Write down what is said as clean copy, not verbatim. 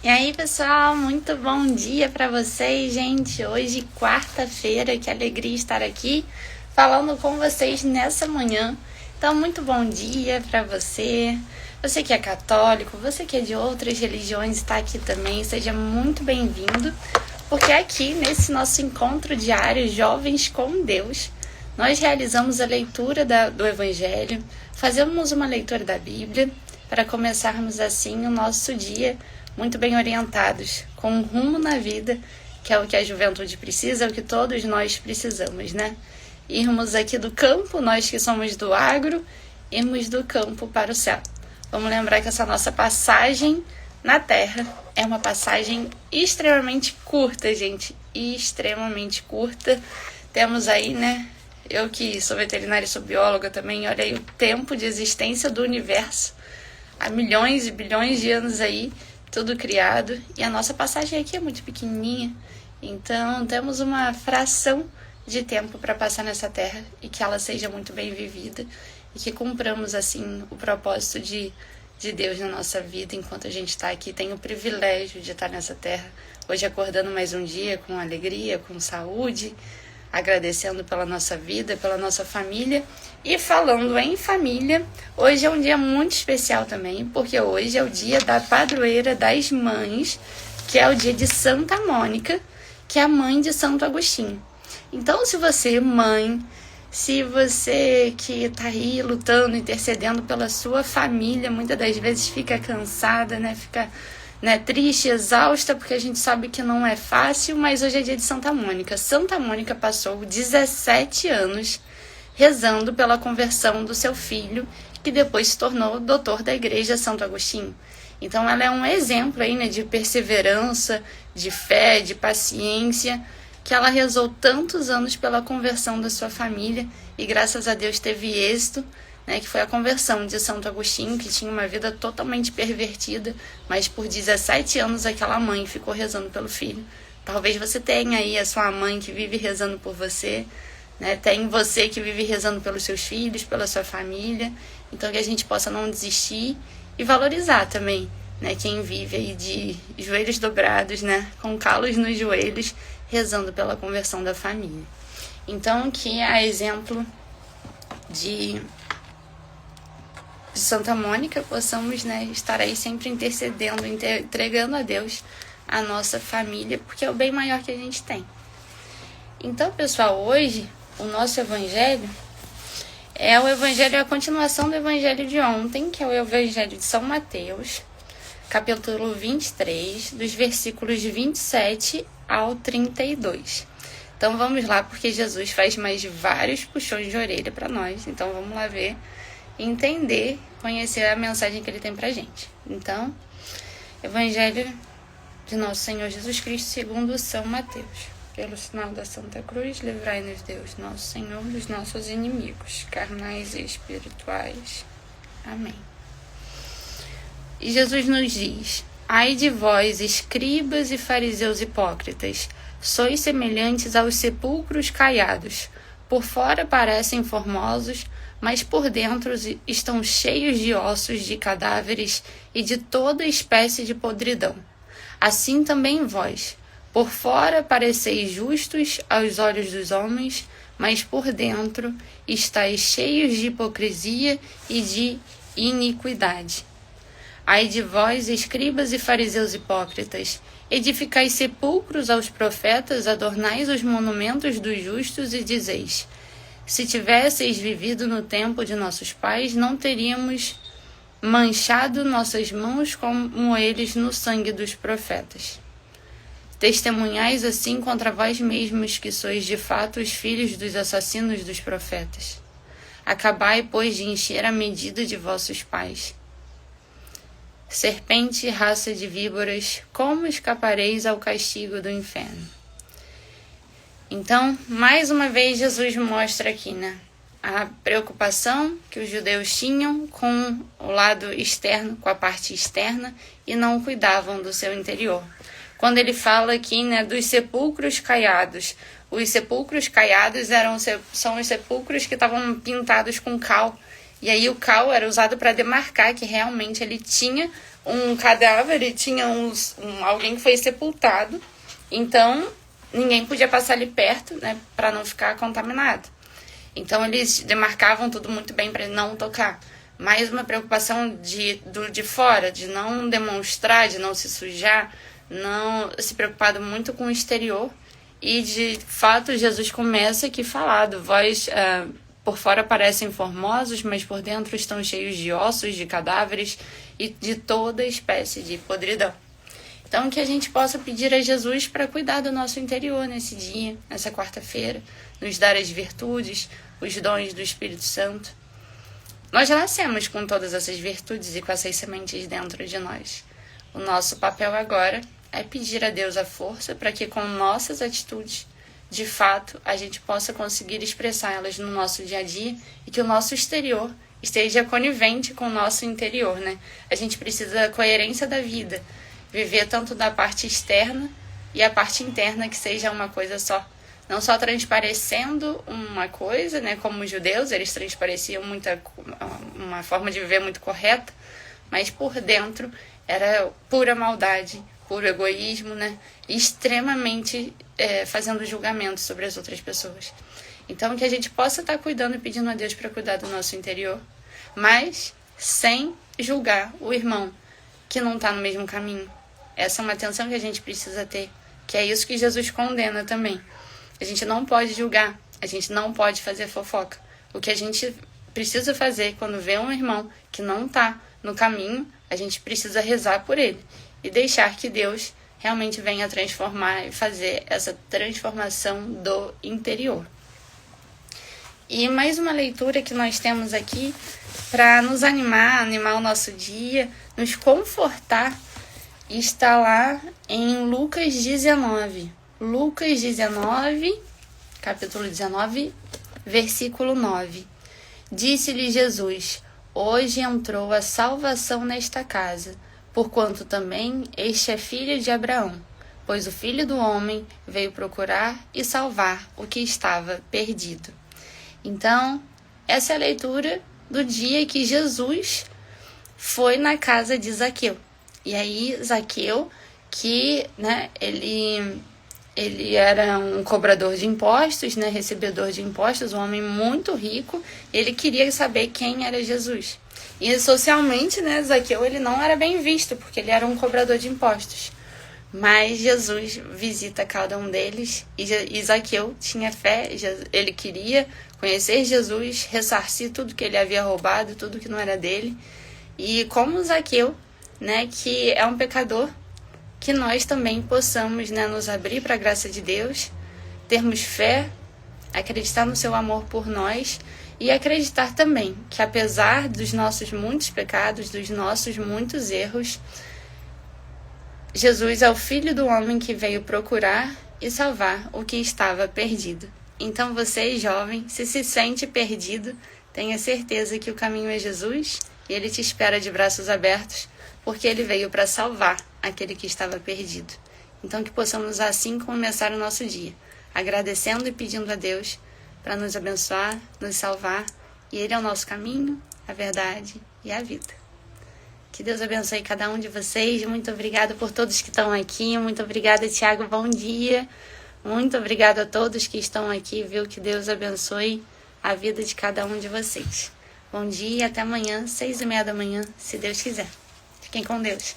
E aí, pessoal, muito bom dia para vocês, gente. Hoje, quarta-feira, que alegria estar aqui falando com vocês nessa manhã. Então, muito bom dia para você. Você que é católico, você que é de outras religiões está aqui também, seja muito bem-vindo, porque aqui nesse nosso encontro diário Jovens com Deus, nós realizamos a leitura do Evangelho, fazemos uma leitura da Bíblia para começarmos assim o nosso dia muito bem orientados, com um rumo na vida, que é o que a juventude precisa, é o que todos nós precisamos, né? Irmos aqui do campo, nós que somos do agro, irmos do campo para o céu. Vamos lembrar que essa nossa passagem na Terra é uma passagem extremamente curta, gente, extremamente curta. Temos aí, né, eu que sou veterinária e sou bióloga também, olha aí o tempo de existência do universo, há milhões e bilhões de anos aí, tudo criado, e a nossa passagem aqui é muito pequenininha, então temos uma fração de tempo para passar nessa terra e que ela seja muito bem vivida e que cumpramos assim o propósito de Deus na nossa vida enquanto a gente está aqui. Tenho o privilégio de estar nessa terra, hoje acordando mais um dia com alegria, com saúde, agradecendo pela nossa vida, pela nossa família. E falando em família, hoje é um dia muito especial também, porque hoje é o dia da padroeira das mães, que é o dia de Santa Mônica, que é a mãe de Santo Agostinho. Então, se você, mãe, se você que está aí lutando, intercedendo pela sua família, muitas das vezes fica cansada, né? Fica triste, exausta, porque a gente sabe que não é fácil, mas hoje é dia de Santa Mônica. Santa Mônica passou 17 anos rezando pela conversão do seu filho, que depois se tornou doutor da igreja Santo Agostinho. Então ela é um exemplo aí, né, de perseverança, de fé, de paciência, que ela rezou tantos anos pela conversão da sua família e graças a Deus teve êxito, né, que foi a conversão de Santo Agostinho, que tinha uma vida totalmente pervertida, mas por 17 anos aquela mãe ficou rezando pelo filho. Talvez você tenha aí a sua mãe que vive rezando por você, né, tem você que vive rezando pelos seus filhos, pela sua família, então que a gente possa não desistir e valorizar também, né, quem vive aí de joelhos dobrados, né, com calos nos joelhos, rezando pela conversão da família. Então, que a exemplo de Santa Mônica, possamos, né, estar aí sempre intercedendo, entregando a Deus a nossa família, porque é o bem maior que a gente tem. Então, pessoal, hoje o nosso evangelho é a continuação do evangelho de ontem, que é o evangelho de São Mateus, capítulo 23, dos versículos 27 ao 32. Então vamos lá, porque Jesus faz mais vários puxões de orelha para nós. Então vamos lá ver, entender, conhecer a mensagem que ele tem pra gente. Então, Evangelho de Nosso Senhor Jesus Cristo segundo São Mateus. Pelo sinal da Santa Cruz, livrai-nos Deus, nosso Senhor, dos nossos inimigos, carnais e espirituais. Amém. E Jesus nos diz: ai de vós, escribas e fariseus hipócritas, sois semelhantes aos sepulcros caiados. Por fora parecem formosos, mas por dentro estão cheios de ossos de cadáveres e de toda espécie de podridão. Assim também vós, por fora pareceis justos aos olhos dos homens, mas por dentro estáis cheios de hipocrisia e de iniquidade. Ai de vós, escribas e fariseus hipócritas, edificais sepulcros aos profetas, adornais os monumentos dos justos e dizeis: se tivesseis vivido no tempo de nossos pais, não teríamos manchado nossas mãos como eles no sangue dos profetas. Testemunhais assim contra vós mesmos que sois de fato os filhos dos assassinos dos profetas. Acabai, pois, de encher a medida de vossos pais. Serpente, raça de víboras, como escapareis ao castigo do inferno? Então, mais uma vez, Jesus mostra aqui, né, a preocupação que os judeus tinham com o lado externo, com a parte externa, e não cuidavam do seu interior. Quando ele fala aqui, né, dos sepulcros caiados, os sepulcros caiados são os sepulcros que estavam pintados com cal, E aí o cal era usado para demarcar que realmente ele tinha um cadáver, ele tinha alguém que foi sepultado. Então, ninguém podia passar ali perto, né, para não ficar contaminado. Então, eles demarcavam tudo muito bem para não tocar. Mais uma preocupação de fora, de não demonstrar, de não se sujar, não se preocupado muito com o exterior. E, de fato, Jesus começa aqui falado, vós por fora parecem formosos, mas por dentro estão cheios de ossos, de cadáveres e de toda espécie de podridão. Então, que a gente possa pedir a Jesus para cuidar do nosso interior nesse dia, nessa quarta-feira, nos dar as virtudes, os dons do Espírito Santo. Nós nascemos com todas essas virtudes e com essas sementes dentro de nós. O nosso papel agora é pedir a Deus a força para que com nossas atitudes, de fato, a gente possa conseguir expressar elas no nosso dia a dia e que o nosso exterior esteja conivente com o nosso interior, né? A gente precisa da coerência da vida, viver tanto da parte externa e a parte interna que seja uma coisa só. Não só transparecendo uma coisa, né? Como os judeus, eles transpareciam uma forma de viver muito correta, mas por dentro era pura maldade, puro egoísmo, né? Extremamente fazendo julgamento sobre as outras pessoas. Então, que a gente possa estar cuidando e pedindo a Deus para cuidar do nosso interior, mas sem julgar o irmão que não está no mesmo caminho. Essa é uma atenção que a gente precisa ter, que é isso que Jesus condena também. A gente não pode julgar, a gente não pode fazer fofoca. O que a gente precisa fazer quando vê um irmão que não está no caminho, a gente precisa rezar por ele e deixar que Deus realmente venha transformar e fazer essa transformação do interior. E mais uma leitura que nós temos aqui para nos animar o nosso dia, nos confortar, está lá em Lucas 19. Lucas 19, capítulo 19, versículo 9. Disse-lhe Jesus: hoje entrou a salvação nesta casa, porquanto também este é filho de Abraão, pois o Filho do Homem veio procurar e salvar o que estava perdido. Então, essa é a leitura do dia que Jesus foi na casa de Zaqueu. E aí, Zaqueu, que ele era um cobrador de impostos, né, recebedor de impostos, um homem muito rico, ele queria saber quem era Jesus. E socialmente, né, Zaqueu ele não era bem visto, porque ele era um cobrador de impostos. Mas Jesus visita cada um deles e Zaqueu tinha fé, ele queria conhecer Jesus, ressarcir tudo que ele havia roubado, tudo que não era dele. E como Zaqueu, né, que é um pecador, que nós também possamos, né, nos abrir para a graça de Deus, termos fé, acreditar no seu amor por nós e acreditar também que apesar dos nossos muitos pecados, dos nossos muitos erros, Jesus é o Filho do Homem que veio procurar e salvar o que estava perdido. Então você, jovem, se sente perdido, tenha certeza que o caminho é Jesus e Ele te espera de braços abertos, porque Ele veio para salvar aquele que estava perdido. Então que possamos assim começar o nosso dia, agradecendo e pedindo a Deus para nos abençoar, nos salvar, e Ele é o nosso caminho, a verdade e a vida. Que Deus abençoe cada um de vocês. Muito obrigada por todos que estão aqui. Muito obrigada, Tiago. Bom dia. Muito obrigada a todos que estão aqui, viu? Que Deus abençoe a vida de cada um de vocês. Bom dia e até amanhã, 6:30 da manhã, se Deus quiser. Fiquem com Deus.